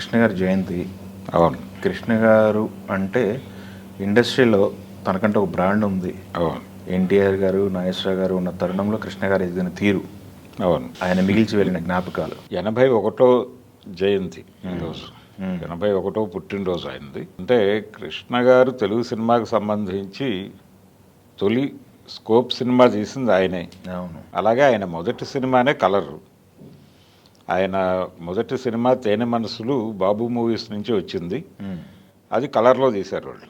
కృష్ణ గారి జయంతి. అవును. కృష్ణ గారు అంటే ఇండస్ట్రీలో తనకంటే ఒక బ్రాండ్ ఉంది. అవును. ఎన్టీఆర్ గారు, నాగేశ్వరరావు గారు ఉన్న తరుణంలో కృష్ణ గారు ఎదిగిన తీరు, అవును. ఆయన మిగిల్చి వెళ్ళిన జ్ఞాపకాలు. 81 జయంతి ఈరోజు. 81 పుట్టినరోజు అయింది. అంటే కృష్ణ గారు తెలుగు సినిమాకి సంబంధించి తొలి స్కోప్ సినిమా తీసింది ఆయనే. అవును. అలాగే ఆయన మొదటి సినిమానే కలరు. ఆయన మొదటి సినిమా తేనె మనసులు బాబు మూవీస్ నుంచి వచ్చింది. అది కలర్లో తీశారు వాళ్ళు.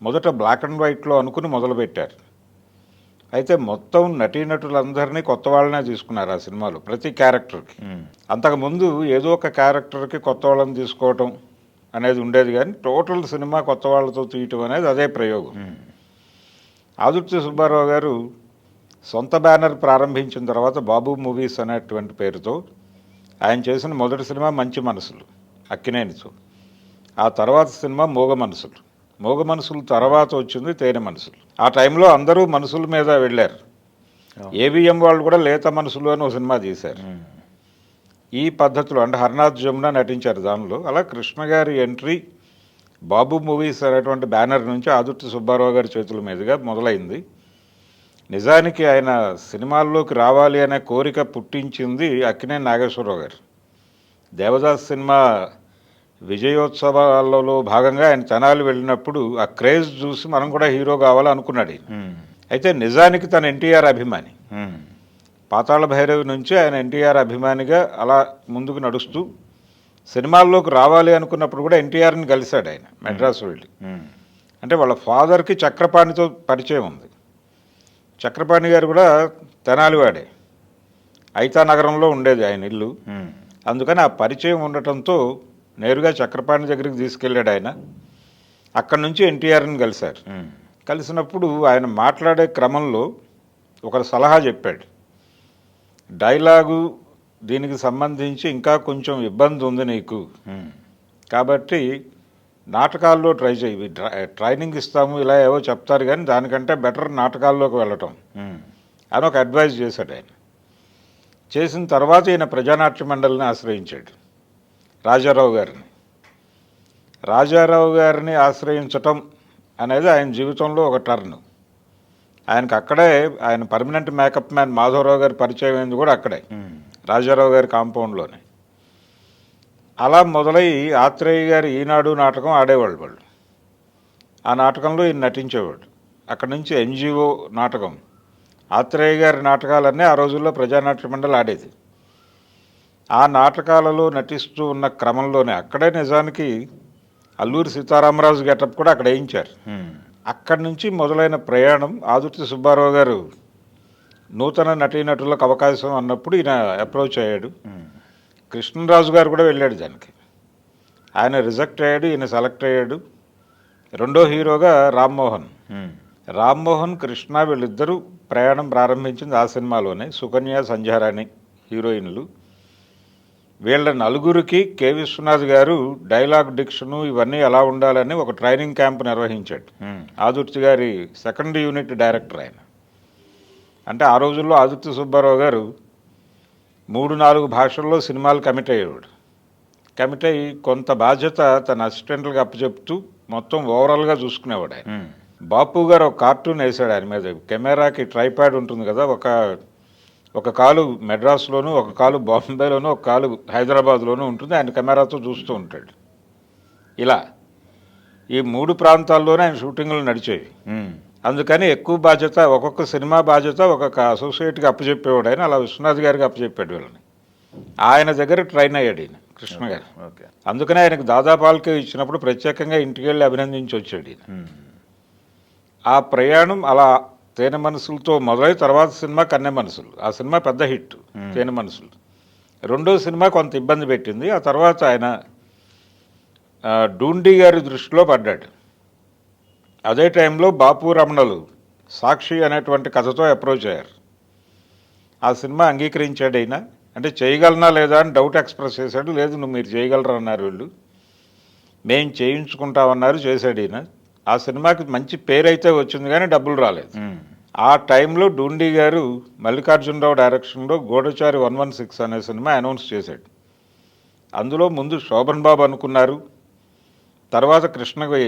మొదట బ్లాక్ అండ్ వైట్లో అనుకుని మొదలుపెట్టారు. అయితే మొత్తం నటీనటులందరినీ కొత్త వాళ్ళనే తీసుకున్నారు ఆ సినిమాలో ప్రతి క్యారెక్టర్కి. అంతకుముందు ఏదో ఒక క్యారెక్టర్కి కొత్త వాళ్ళని తీసుకోవటం అనేది ఉండేది, కానీ టోటల్ సినిమా కొత్త వాళ్ళతో తీయటం అనేది అదే ప్రయోగం. ఆదుర్తి సుబ్బారావు గారు సొంత బ్యానర్ ప్రారంభించిన తర్వాత బాబు మూవీస్ అనేటువంటి పేరుతో ఆయన చేసిన మొదటి సినిమా మంచి మనసులు, అక్కినేనితో. ఆ తర్వాత సినిమా మూగ మనసులు. మూగ మనసులు తర్వాత వచ్చింది తేనె మనసులు. ఆ టైంలో అందరూ మనసుల మీద వెళ్ళారు. ఏవిఎం వాళ్ళు కూడా లేత మనసులు అని ఒక సినిమా తీశారు. ఈ పద్ధతిలో అంటే హర్నాథ్ జమున నటించారు దానిలో. అలా కృష్ణ గారి ఎంట్రీ బాబు మూవీస్ అనేటువంటి బ్యానర్ నుంచి ఆదుర్తి సుబ్బారావు గారి చేతుల మీదుగా మొదలైంది. నిజానికి ఆయన సినిమాల్లోకి రావాలి అనే కోరిక పుట్టించింది అక్కినేని నాగేశ్వరరావు గారు. దేవదాస్ సినిమా విజయోత్సవాలలో భాగంగా ఆయన తెనాలి వెళ్ళినప్పుడు ఆ క్రేజ్ చూసి మనం కూడా హీరో కావాలనుకున్నాడు. అయితే నిజానికి తన ఎన్టీఆర్ అభిమాని. పాతాళ భైరవి నుంచి ఆయన ఎన్టీఆర్ అభిమానిగా అలా ముందుకు నడుస్తూ సినిమాల్లోకి రావాలి అనుకున్నప్పుడు కూడా ఎన్టీఆర్ని కలిశాడు ఆయన మెడ్రాస్ వెళ్ళి. అంటే వాళ్ళ ఫాదర్కి చక్రపాణితో పరిచయం ఉంది. చక్రపాణి గారు కూడా తెనాలివాడే, ఐతా నగరంలో ఉండేది ఆయన ఇల్లు. అందుకని ఆ పరిచయం ఉండటంతో నేరుగా చక్రపాణి దగ్గరికి తీసుకెళ్ళాడు ఆయన. అక్కడి నుంచి ఎన్టీఆర్ని కలిశారు. కలిసినప్పుడు ఆయన మాట్లాడే క్రమంలో ఒక సలహా చెప్పాడు. డైలాగు దీనికి సంబంధించి ఇంకా కొంచెం ఇబ్బంది ఉంది నీకు, కాబట్టి నాటకాల్లో ట్రై చేయి. ట్రైనింగ్ ఇస్తాము ఇలా ఏవో చెప్తారు, కానీ దానికంటే బెటర్ నాటకాల్లోకి వెళ్ళటం అని ఒక అడ్వైజ్ చేశాడు ఆయన. చేసిన తర్వాత ఈయన ప్రజానాట్య మండలిని ఆశ్రయించాడు. రాజారావు గారిని ఆశ్రయించటం అనేది ఆయన జీవితంలో ఒక టర్న్. ఆయనకు అక్కడే ఆయన పర్మనెంట్ మేకప్ మ్యాన్ మాధవరావు గారి పరిచయం అయింది కూడా అక్కడే, రాజారావు గారి కాంపౌండ్లోనే. అలా మొదలై ఆత్రేయ గారి ఈనాడు నాటకం ఆడేవాళ్ళు వాళ్ళు. ఆ నాటకంలో ఈయన నటించేవాడు. అక్కడి నుంచి ఎన్జిఓ నాటకం, ఆత్రేయ గారి నాటకాలన్నీ ఆ రోజుల్లో ప్రజానాట్య మండలి ఆడేది. ఆ నాటకాలలో నటిస్తూ ఉన్న క్రమంలోనే అక్కడే నిజానికి అల్లూరి సీతారామరాజు గెటప్ కూడా అక్కడ వేయించారు. అక్కడి నుంచి మొదలైన ప్రయాణం. ఆదుర్తి సుబ్బారావు గారు నూతన నటీనటులకు అవకాశం అన్నప్పుడు ఈయన అప్రోచ్ అయ్యాడు. కృష్ణరాజు గారు కూడా వెళ్ళాడు దానికి. ఆయన రిజెక్ట్ అయ్యాడు, ఈయన సెలెక్ట్ అయ్యాడు. రెండో హీరోగా రామ్మోహన్ కృష్ణ వీళ్ళిద్దరూ ప్రయాణం ప్రారంభించింది ఆ సినిమాలోనే. సుకన్య, సంధ్యారాణి హీరోయిన్లు. వీళ్ళ నలుగురికి కె విశ్వనాథ్ గారు డైలాగ్ డిక్షను ఇవన్నీ ఎలా ఉండాలని ఒక ట్రైనింగ్ క్యాంప్ నిర్వహించాడు. ఆదుర్తి గారి సెకండ్ యూనిట్ డైరెక్టర్ ఆయన. అంటే ఆ రోజుల్లో ఆదుర్తి సుబ్బారావు గారు 3-4 భాషల్లో సినిమాలు కమిట్ అయ్యేవాడు. కమిట్ అయ్యి కొంత బాధ్యత తన అసిస్టెంట్లకు అప్పచెప్తూ మొత్తం ఓవరాల్గా చూసుకునేవాడు ఆయన. బాపు గారు ఒక కార్టూన్ వేసాడు ఆయన మీద. కెమెరాకి ట్రైప్యాడ్ ఉంటుంది కదా, ఒక కాలు మెడ్రాస్లోను, ఒక కాలు బాంబేలోను, ఒక కాలు హైదరాబాద్లోనూ ఉంటుంది. ఆయన కెమెరాతో చూస్తూ ఉంటాడు. ఇలా ఈ 3 ప్రాంతాల్లోనే ఆయన షూటింగ్లు నడిచేవి. అందుకని ఎక్కువ బాధ్యత, ఒక్కొక్క సినిమా బాధ్యత ఒక్కొక్క అసోసియేట్కి అప్పచెప్పేవాడు ఆయన. అలా విశ్వనాథ్ గారికి అప్పచెప్పాడు వీళ్ళని. ఆయన దగ్గర ట్రైన్ అయ్యాడు ఈయన కృష్ణ గారు. అందుకనే ఆయనకు దాదాపాలకే ఇచ్చినప్పుడు ప్రత్యేకంగా ఇంటికి వెళ్ళి అభినందించి వచ్చాడు ఈయన. ఆ ప్రయాణం అలా తేనె మనసులతో మొదలై తర్వాత సినిమా కన్నె మనసులు. ఆ సినిమా పెద్ద హిట్ తేనె మనసులు. రెండో సినిమా కొంత ఇబ్బంది పెట్టింది. ఆ తర్వాత ఆయన డూండి గారి దృష్టిలో పడ్డాడు. అదే టైంలో బాపు రమణలు సాక్షి అనేటువంటి కథతో అప్రోచ్ అయ్యారు. ఆ సినిమా అంగీకరించాడు అయినా. అంటే చేయగలనా లేదా అని డౌట్ ఎక్స్ప్రెస్ చేశాడు. లేదు, మీరు చేయగలరా అన్నారు వీళ్ళు. మేము చేయించుకుంటామన్నారు, చేశాడు ఈయన. ఆ సినిమాకి మంచి పేరు అయితే వచ్చింది, కానీ డబ్బులు రాలేదు. ఆ టైంలో డూండి గారు మల్లికార్జునరావు డైరెక్షన్లో గూఢచారి 116 అనే సినిమా అనౌన్స్ చేశాడు. అందులో ముందు శోభన్ బాబు అనుకున్నారు, తర్వాత కృష్ణకి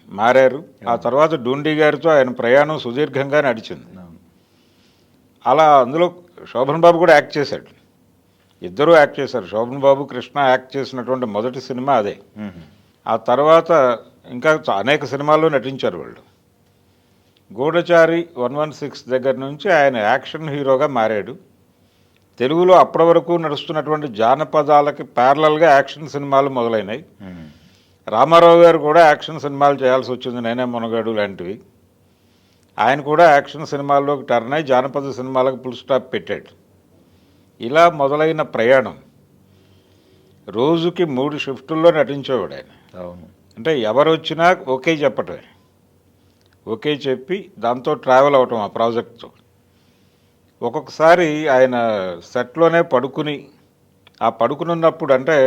మారారు, ఆ తర్వాత డూండి గారితో ఆయన ప్రయాణం సుదీర్ఘంగా నడిచింది. అలా అందులో శోభన్ బాబు కూడా యాక్ట్ చేశాడు, ఇద్దరూ యాక్ట్ చేశారు. శోభన్ బాబు కృష్ణ యాక్ట్ చేసినటువంటి మొదటి సినిమా అదే. ఆ తర్వాత ఇంకా అనేక సినిమాల్లో నటించారు వాళ్ళు. గూఢచారి 116 దగ్గర నుంచి ఆయన యాక్షన్ హీరోగా మారాడు. తెలుగులో అప్పటి వరకు నడుస్తున్నటువంటి జానపదాలకి ప్యారలల్గా యాక్షన్ సినిమాలు మొదలైనాయి. రామారావు గారు కూడా యాక్షన్ సినిమాలు చేయాల్సి వచ్చింది, నేనే మునగాడు లాంటివి. ఆయన కూడా యాక్షన్ సినిమాల్లోకి టర్న్ అయి జానపద సినిమాలకు ఫుల్ స్టాప్ పెట్టాడు. ఇలా మొదలైన ప్రయాణం రోజుకి 3 షిఫ్టుల్లో నటించేవాడు ఆయన. అవును. అంటే ఎవరు వచ్చినా ఓకే చెప్పటమే, ఓకే చెప్పి దాంతో ట్రావెల్ అవటం ఆ ప్రాజెక్ట్తో. ఒక్కొక్కసారి ఆయన సెట్లోనే పడుకుని, ఆ పడుకునున్నప్పుడు అంటే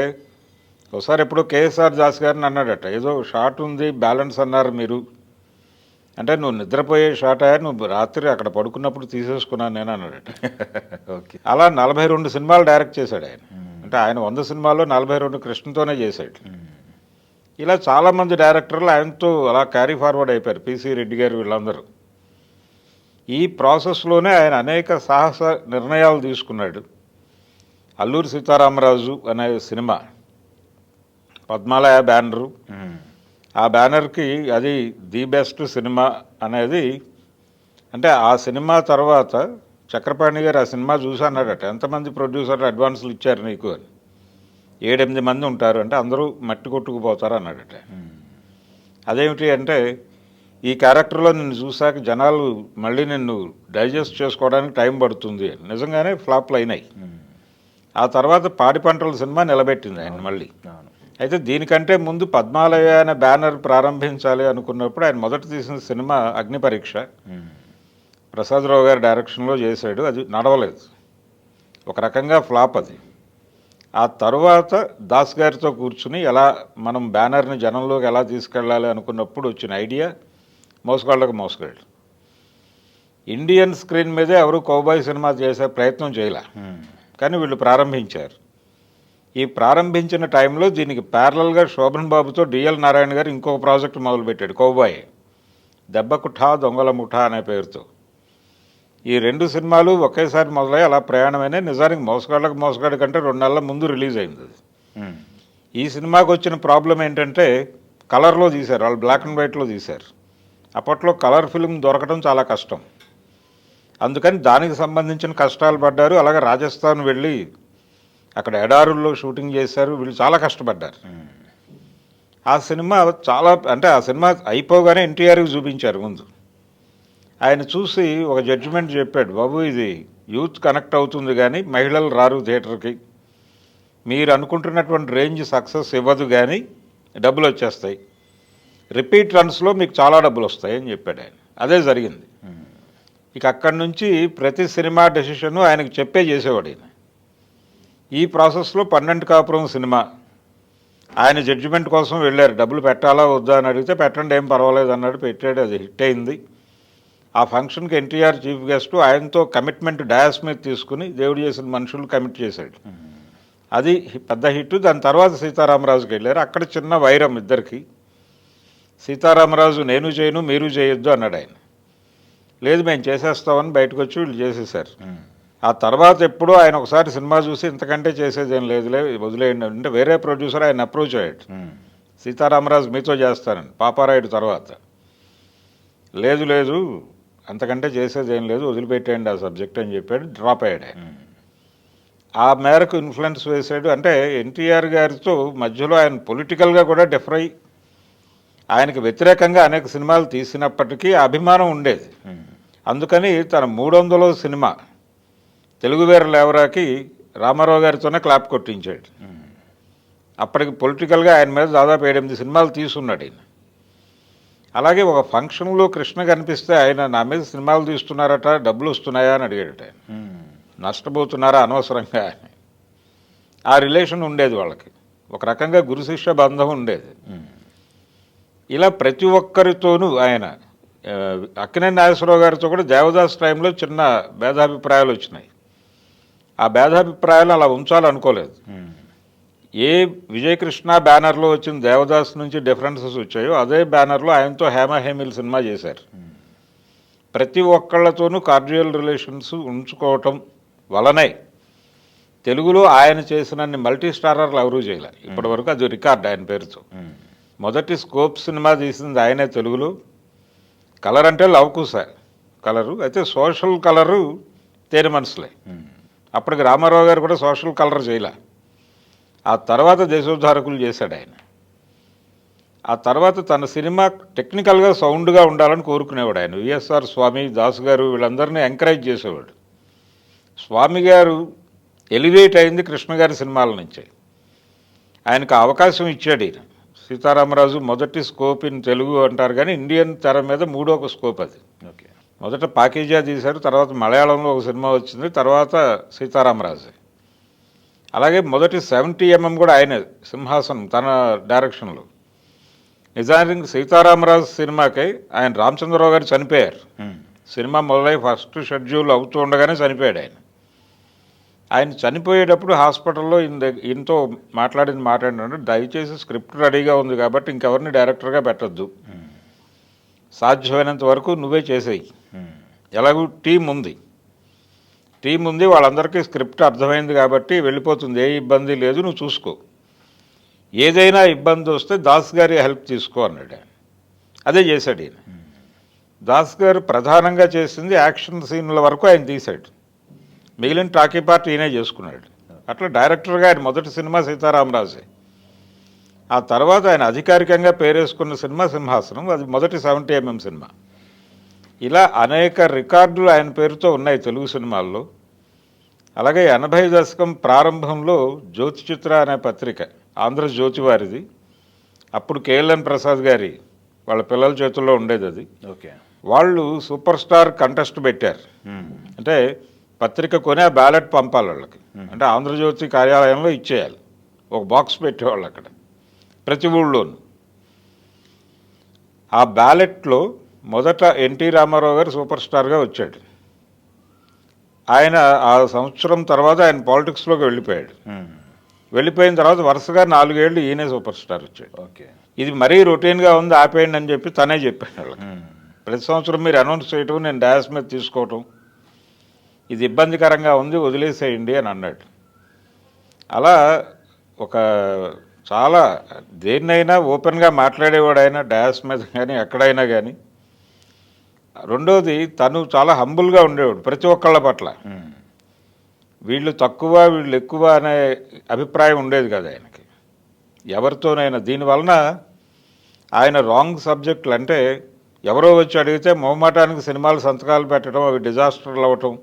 ఒకసారి ఎప్పుడో కేఎస్ఆర్ దాస్ గారిని అన్నాడట, ఏదో షాట్ ఉంది బ్యాలెన్స్ అన్నారు మీరు, అంటే నువ్వు నిద్రపోయే షాట్ అయ్యా, నువ్వు రాత్రి అక్కడ పడుకున్నప్పుడు తీసేసుకున్నాను నేను అన్నాడట. ఓకే. అలా 42 సినిమాలు డైరెక్ట్ చేశాడు ఆయన. అంటే ఆయన 100 సినిమాల్లో 42 కృష్ణతోనే చేశాడు. ఇలా చాలామంది డైరెక్టర్లు ఆయనతో అలా క్యారీ ఫార్వర్డ్ అయిపోయారు, పిసి రెడ్డి గారు వీళ్ళందరూ. ఈ ప్రాసెస్లోనే ఆయన అనేక సాహస నిర్ణయాలు తీసుకున్నాడు. అల్లూరి సీతారామరాజు అనే సినిమా పద్మాలయ బ్యానరు, ఆ బ్యానర్కి అది ది బెస్ట్ సినిమా అనేది. అంటే ఆ సినిమా తర్వాత చక్రపాణి గారు ఆ సినిమా చూసి అన్నాడట, ఎంతమంది ప్రొడ్యూసర్లు అడ్వాన్సులు ఇచ్చారు నీకు అని. 7-8 మంది ఉంటారు, అంటే అందరూ మట్టి కొట్టుకుపోతారు అన్నాడట. అదేమిటి అంటే, ఈ క్యారెక్టర్లో నిన్ను చూసాక జనాలు మళ్ళీ నిన్ను డైజెస్ట్ చేసుకోవడానికి టైం పడుతుంది. నిజంగానే ఫ్లాప్లు అయినాయి. ఆ తర్వాత పాడి పంటల సినిమా నిలబెట్టింది ఆయన మళ్ళీ. అయితే దీనికంటే ముందు పద్మాలయ అనే బ్యానర్ ప్రారంభించాలి అనుకున్నప్పుడు ఆయన మొదట తీసిన సినిమా అగ్ని పరీక్ష, ప్రసాదరావు గారి డైరెక్షన్లో చేశాడు. అది నడవలేదు, ఒక రకంగా ఫ్లాప్ అది. ఆ తర్వాత దాస్ గారితో కూర్చుని ఎలా మనం బ్యానర్ని జనంలోకి ఎలా తీసుకెళ్ళాలి అనుకున్నప్పుడు వచ్చిన ఐడియా మోసగాళ్ళకు మోసగాళ్ళు. ఇండియన్ స్క్రీన్ మీదే ఎవరు కౌబాయ్ సినిమా చేసే ప్రయత్నం చేయలే, కానీ వీళ్ళు ప్రారంభించారు. ఈ ప్రారంభించిన టైంలో దీనికి ప్యారలల్గా శోభన్ బాబుతో డిఎల్ నారాయణ గారు ఇంకొక ప్రాజెక్ట్ మొదలుపెట్టాడు, కౌబాయ్ దెబ్బకుఠా దొంగల ముఠా అనే పేరుతో. ఈ 2 సినిమాలు ఒకేసారి మొదలై అలా ప్రయాణమైన. నిజానికి మోసగాళ్ళకు మోసగాడి కంటే 2 నెలల ముందు రిలీజ్ అయింది అది. ఈ సినిమాకి వచ్చిన ప్రాబ్లం ఏంటంటే కలర్లో తీశారు, వాళ్ళు బ్లాక్ అండ్ వైట్లో తీశారు. అప్పట్లో కలర్ ఫిల్మ్ దొరకడం చాలా కష్టం, అందుకని దానికి సంబంధించిన కష్టాలు పడ్డారు. అలాగే రాజస్థాన్ వెళ్ళి అక్కడ ఎడారుల్లో షూటింగ్ చేశారు, వీళ్ళు చాలా కష్టపడ్డారు. ఆ సినిమా చాలా, అంటే ఆ సినిమా అయిపోగానే ఎన్టీఆర్కి చూపించారు ముందు. ఆయన చూసి ఒక జడ్జిమెంట్ చెప్పాడు, బాబు ఇది యూత్ కనెక్ట్ అవుతుంది కానీ మహిళలు రారు థియేటర్కి, మీరు అనుకుంటున్నటువంటి రేంజ్ సక్సెస్ ఇవ్వదు కానీ డబ్బులు వచ్చేస్తాయి, రిపీట్ రన్స్లో మీకు చాలా డబ్బులు వస్తాయి అని చెప్పాడు ఆయన. అదే జరిగింది. ఇక అక్కడి నుంచి ప్రతి సినిమా డెసిషను ఆయనకు చెప్పే చేసేవాడు ఆయన. ఈ ప్రాసెస్లో 12 కాపురం సినిమా ఆయన జడ్జిమెంట్ కోసం వెళ్ళారు, డబ్బులు పెట్టాలా వద్దా అని అడిగితే పెట్టండి ఏం పర్వాలేదు అన్నాడు, పెట్టాడు. అది హిట్ అయింది. ఆ ఫంక్షన్కి ఎన్టీఆర్ చీఫ్ గెస్ట్, ఆయనతో కమిట్మెంట్ డయాస్ మీద తీసుకుని దేవుడు చేసిన మనుషులు కమిట్ చేశాడు. అది పెద్ద హిట్. దాని తర్వాత సీతారామరాజుకి వెళ్ళారు, అక్కడ చిన్న వైరం ఇద్దరికి. సీతారామరాజు నేను చేయను మీరు చేయొద్దు అన్నాడు ఆయన. లేదు మేము చేసేస్తామని బయటకు వచ్చి వీళ్ళు చేసేసారు. ఆ తర్వాత ఎప్పుడో ఆయన ఒకసారి సినిమా చూసి ఇంతకంటే చేసేదేం లేదులే వదిలేయండి అంటే వేరే ప్రొడ్యూసర్ ఆయన అప్రోచ్ అయ్యాడు, సీతారామరాజు మీతో చేస్తానని. పాపారాయుడు తర్వాత లేదు లేదు అంతకంటే చేసేదేం లేదు వదిలిపెట్టేయండి ఆ సబ్జెక్ట్ అని చెప్పాడు, డ్రాప్ అయ్యాడు ఆయన. ఆ మేరకు ఇన్ఫ్లుయెన్స్ వేసాడు. అంటే ఎన్టీఆర్ గారితో మధ్యలో ఆయన పొలిటికల్గా కూడా డిఫర్ అయ్యి ఆయనకు వ్యతిరేకంగా అనేక సినిమాలు తీసినప్పటికీ అభిమానం ఉండేది. అందుకని తన 300వ సినిమా తెలుగు వీర లేవరాకి రామారావు గారితోనే క్లాప్ కొట్టించాడు. అప్పటికి పొలిటికల్గా ఆయన మీద దాదాపు 7-8 సినిమాలు తీసున్నాడు ఆయన. అలాగే ఒక ఫంక్షన్లో కృష్ణ కనిపిస్తే ఆయన నా మీద సినిమాలు తీస్తున్నారట, డబ్బులు వస్తున్నాయా అని అడిగాడట ఆయన. నష్టపోతున్నారా అనవసరంగా అని. ఆ రిలేషన్ ఉండేది వాళ్ళకి, ఒక రకంగా గురు శిష్య బంధం ఉండేది. ఇలా ప్రతి ఒక్కరితోనూ ఆయన అక్కినేని నాగేశ్వరరావు గారితో కూడా దేవదాస్ టైంలో చిన్న భేదాభిప్రాయాలు వచ్చినాయి. ఆ భేదాభిప్రాయాలు అలా ఉంచాలనుకోలేదు. ఏ విజయకృష్ణ బ్యానర్లో వచ్చిన దేవదాస్ నుంచి డిఫరెన్సెస్ వచ్చాయో అదే బ్యానర్లో ఆయనతో హేమహేమిల్ సినిమా చేశారు. ప్రతి ఒక్కళ్ళతోనూ కార్డియల్ రిలేషన్స్ ఉంచుకోవటం వలనే తెలుగులో ఆయన చేసినన్ని మల్టీ స్టారర్లు ఎవరూ చేయలే ఇప్పటి వరకు. అది రికార్డ్ ఆయన పేరుతో. మొదటి స్కోప్ సినిమా తీసింది ఆయనే తెలుగులో. కలర్ అంటే లవ్ కుశ కలరు, అయితే సోషల్ కలరు తేనె మనసులే. అప్పటికి రామారావు గారు కూడా సోషల్ కలర్ చేయలే. ఆ తర్వాత దేశోద్ధారకులు చేశాడు ఆయన. ఆ తర్వాత తన సినిమా టెక్నికల్గా సౌండ్గా ఉండాలని కోరుకునేవాడు ఆయన. విఎస్ఆర్ స్వామి, దాసు గారు వీళ్ళందరినీ ఎంకరేజ్ చేసేవాడు. స్వామి గారు ఎలివేట్ అయింది కృష్ణ గారి సినిమాల నుంచే. ఆయనకు అవకాశం ఇచ్చాడు ఈయన. సీతారామరాజు మొదటి స్కోప్ ఇన్ తెలుగు అంటారు, కానీ ఇండియన్ తెర మీద మూడో ఒక స్కోప్ అది. ఓకే. మొదట పాకీజా తీశారు, తర్వాత మలయాళంలో ఒక సినిమా వచ్చింది, తర్వాత సీతారామరాజు. అలాగే మొదటి 70mm కూడా ఆయనే, సింహాసనం తన డైరెక్షన్లో. నిజానికి సీతారామరాజు సినిమాకై ఆయన రామచంద్రరావు గారు చనిపోయారు. సినిమా మొదలై ఫస్ట్ షెడ్యూల్ అవుతూ ఉండగానే చనిపోయాడు ఆయన. ఆయన చనిపోయేటప్పుడు హాస్పిటల్లో ఈయనతో మాట్లాడిన మాట ఏంటంటే, దయచేసి స్క్రిప్ట్ రెడీగా ఉంది కాబట్టి ఇంకెవరిని డైరెక్టర్గా పెట్టద్దు, సాధ్యమైనంత వరకు నువ్వే చేసేయి, ఎలాగూ టీం ఉంది, వాళ్ళందరికీ స్క్రిప్ట్ అర్థమైంది కాబట్టి వెళ్ళిపోతుంది, ఏ ఇబ్బంది లేదు, నువ్వు చూసుకో, ఏదైనా ఇబ్బంది వస్తే దాస్ గారి హెల్ప్ తీసుకో అన్నాడు ఆయన. అదే చేశాడు ఈయన. దాస్ గారు ప్రధానంగా చేసింది యాక్షన్ సీన్ల వరకు ఆయన తీశాడు, మిగిలిన టాకీ పార్ట్ ఈయనే చేసుకున్నాడు. అట్లా డైరెక్టర్గా ఆయన మొదటి సినిమా సీతారామరాజే. ఆ తర్వాత ఆయన అధికారికంగా పేరేసుకున్న సినిమా సింహాసనం, అది మొదటి 70mm సినిమా. ఇలా అనేక రికార్డులు ఆయన పేరుతో ఉన్నాయి తెలుగు సినిమాల్లో. అలాగే 80 దశకం ప్రారంభంలో జ్యోతి చిత్ర అనే పత్రిక, ఆంధ్రజ్యోతి వారిది, అప్పుడు కేఎల్ఎన్ ప్రసాద్ గారి వాళ్ళ పిల్లల చేతుల్లో ఉండేది అది. ఓకే. వాళ్ళు సూపర్ స్టార్ కంటెస్ట్ పెట్టారు. అంటే పత్రిక కొని ఆ బ్యాలెట్ పంపాలి వాళ్ళకి. అంటే ఆంధ్రజ్యోతి కార్యాలయంలో ఇచ్చేయాలి, ఒక బాక్స్ పెట్టేవాళ్ళు అక్కడ ప్రతి ఊళ్ళోనూ. ఆ బ్యాలెట్లో మొదట ఎన్టీ రామారావు గారు సూపర్ స్టార్గా వచ్చాడు. ఆయన ఆ సంవత్సరం తర్వాత ఆయన పాలిటిక్స్లోకి వెళ్ళిపోయాడు. వెళ్ళిపోయిన తర్వాత వరుసగా 4 ఏళ్ళు ఈయనే సూపర్ స్టార్ వచ్చాడు. ఓకే. ఇది మరీ రొటీన్గా ఉంది, ఆపేయండి అని చెప్పి తనే చెప్పాడు వాళ్ళకి. ప్రతి సంవత్సరం మీరు అనౌన్స్ చేయటం, నేను డాష్ మీద తీసుకోవటం, ఇది ఇబ్బందికరంగా ఉంది, వదిలేసేయండి అని అన్నాడు. అలా ఒక చాలా దేన్నైనా ఓపెన్గా మాట్లాడేవాడు ఆయన, డాష్ మీద కానీ ఎక్కడైనా కానీ. రెండోది, తను చాలా హంబుల్గా ఉండేవాడు ప్రతి ఒక్కళ్ళ పట్ల. వీళ్ళు తక్కువ వీళ్ళు ఎక్కువ అనే అభిప్రాయం ఉండేది కదా ఆయనకి ఎవరితోనైనా. దీనివలన ఆయన రాంగ్ సబ్జెక్టులు, అంటే ఎవరో వచ్చి అడిగితే మొహమాటానికి సినిమాలు సంతకాలు పెట్టడం, అవి డిజాస్టర్లు అవ్వటం,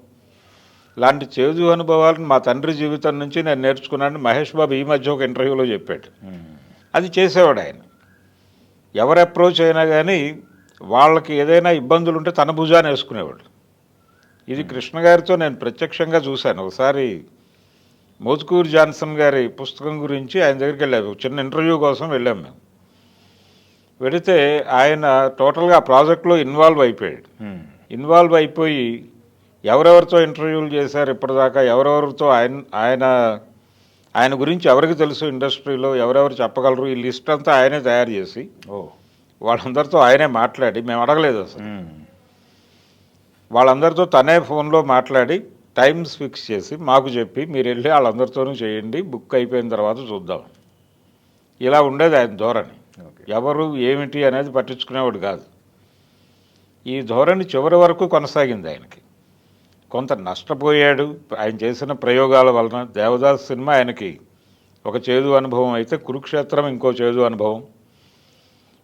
లాంటి చేదు అనుభవాలను మా తండ్రి జీవితం నుంచి నేను నేర్చుకున్నాను మహేష్ బాబు ఈ మధ్య ఒక ఇంటర్వ్యూలో చెప్పాడు. అది చేసేవాడు ఆయన. ఎవరు అప్రోచ్ అయినా కానీ వాళ్ళకి ఏదైనా ఇబ్బందులు ఉంటే తన భుజాన్ని వేసుకునేవాడు. ఇది కృష్ణ గారితో నేను ప్రత్యక్షంగా చూశాను. ఒకసారి మోత్కూర్ జాన్సన్ గారి పుస్తకం గురించి ఆయన దగ్గరికి వెళ్ళాము, చిన్న ఇంటర్వ్యూ కోసం వెళ్ళాం మేము. వెళితే ఆయన టోటల్గా ఆ ప్రాజెక్ట్లో ఇన్వాల్వ్ అయిపోయాడు. ఇన్వాల్వ్ అయిపోయి ఎవరెవరితో ఇంటర్వ్యూలు చేశారు ఇప్పటిదాకా, ఎవరెవరితో ఆయన గురించి ఎవరికి తెలుసు ఇండస్ట్రీలో, ఎవరెవరు చెప్పగలరు, ఈ లిస్ట్ అంతా ఆయనే తయారు చేసి వాళ్ళందరితో ఆయనే మాట్లాడి, మేము అడగలేదు అసలు, వాళ్ళందరితో తనే ఫోన్లో మాట్లాడి టైమ్స్ ఫిక్స్ చేసి మాకు చెప్పి, మీరు వెళ్ళి వాళ్ళందరితోనూ చేయండి, బుక్ అయిపోయిన తర్వాత చూద్దాం. ఇలా ఉండేది ఆయన ధోరణి. ఎవరు ఏమిటి అనేది పట్టించుకునేవాడు కాదు. ఈ ధోరణి చివరి వరకు కొనసాగింది ఆయనకి. కొంత నష్టపోయాడు ఆయన చేసిన ప్రయోగాల వలన. దేవదాస్ సినిమా ఆయనకి ఒక చేదు అనుభవం అయితే, కురుక్షేత్రం ఇంకో చేదు అనుభవం.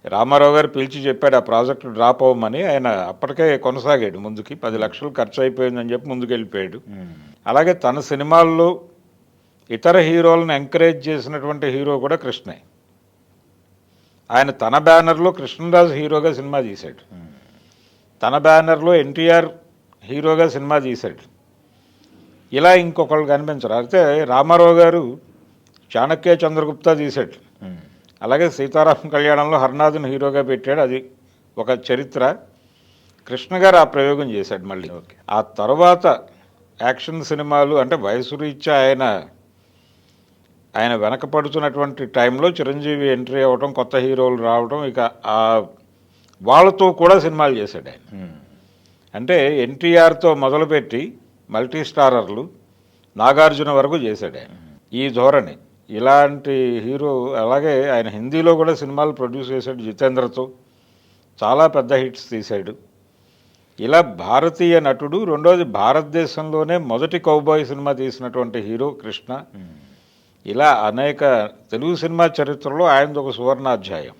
రామారావు గారు పిలిచి చెప్పాడు ఆ ప్రాజెక్టు డ్రాప్ అవ్వమని. ఆయన అప్పటికే కొనసాగాడు ముందుకి, 10 లక్షలు ఖర్చు అయిపోయిందని చెప్పి ముందుకు వెళ్ళిపోయాడు. అలాగే తన సినిమాల్లో ఇతర హీరోలను ఎంకరేజ్ చేసినటువంటి హీరో కూడా కృష్ణే. ఆయన తన బ్యానర్లో కృష్ణరాజు హీరోగా సినిమా తీశాడు, తన బ్యానర్లో ఎన్టీఆర్ హీరోగా సినిమా తీశాడు. ఇలా ఇంకొకళ్ళు కనిపించరు. అయితే రామారావు గారు చాణక్య చంద్రగుప్త తీశాడు. అలాగే సీతారామ కళ్యాణంలో హర్నాథుని హీరోగా పెట్టాడు, అది ఒక చరిత్ర. కృష్ణ గారు ఆ ప్రయోగం చేశాడు మళ్ళీ. ఆ తర్వాత యాక్షన్ సినిమాలు, అంటే వయసు రీత్యా ఆయన ఆయన వెనకపడుతున్నటువంటి టైంలో చిరంజీవి ఎంట్రీ అవ్వడం, కొత్త హీరోలు రావడం, ఇక వాళ్ళతో కూడా సినిమాలు చేశాడు ఆయన. అంటే ఎన్టీఆర్తో మొదలుపెట్టి మల్టీ స్టారర్లు నాగార్జున వరకు చేశాడు ఆయన. ఈ ధోరణి ఇలాంటి హీరో. అలాగే ఆయన హిందీలో కూడా సినిమాలు ప్రొడ్యూస్ చేశాడు జితేంద్రతో, చాలా పెద్ద హిట్స్ తీశాడు. ఇలా భారతీయ నటుడు. రెండోది భారతదేశంలోనే మొదటి కౌబాయ్ సినిమా తీసినటువంటి హీరో కృష్ణ. ఇలా అనేక తెలుగు సినిమా చరిత్రలో ఆయనది ఒక సువర్ణాధ్యాయం.